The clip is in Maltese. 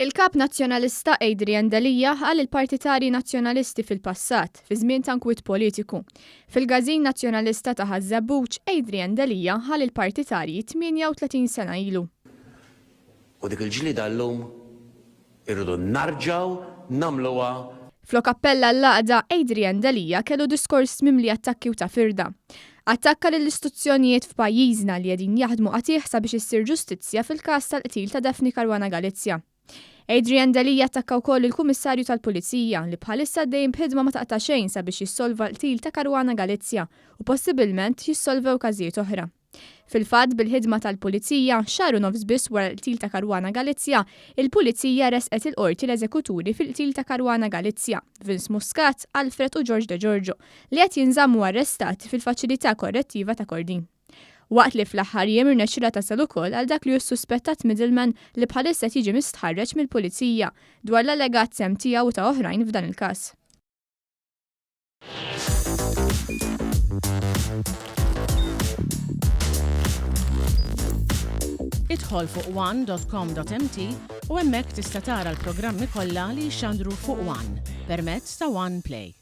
Il-kap nazzjonalista Adrian Dalija għal il-partitari nazzjonalisti fil-passat, fi żmien ta' nkwit politiku. Fil-gazin nazzjonalista ta' Ħażabbuċ, Adrian Dalija għal il-partitari 38 sena ilu. U dik il-ġlida llum irridu narġaw namluha. Flok appella l-laqda, Adrian Dalija kellu diskors mimli attakki u ta' firda. Attakka lill-istituzzjonijiet f'pajjiżna li qegħdin jaħdmu qatih sabiex issir ġustizzja fil-każ tal-qtil ta' Daphne Caruana Galizia. Adrian Dalija attakka wkoll il-Kummissarju tal-Pulizija li bħalissa dejjem b'ħidma ma taqta' xejn sabiex jissolva l-qtil ta' Caruana Galizia u possibilment jissolvew każijiet oħra. Fil-fatt bil-ħidma tal-Pulizija xahar u nofs biss wara l-qtil ta' Caruana Galizia, il-Pulizija resqet il-qorti l-eżekuturi fil-qtil ta' Caruana Galizia, Vince Muscat, Alfred u George De Giorgio, li qed jinżammu arrestati fil-faċilità korrettiva ta' Kordin. Waqt li fl-aħħar jiem irnexxila tasal ukoll għal dak li susspettat middleman li bħalissa tiġi mistħarreġ mill-Pulizija dwar l-allegat sem tiegħu ta' oħrajn f'dan il-każ. Idħol fuq one.com.mt u hemmhekk tista' tara l-programmi kollha li jxandru fuq One permezz ta' One Play.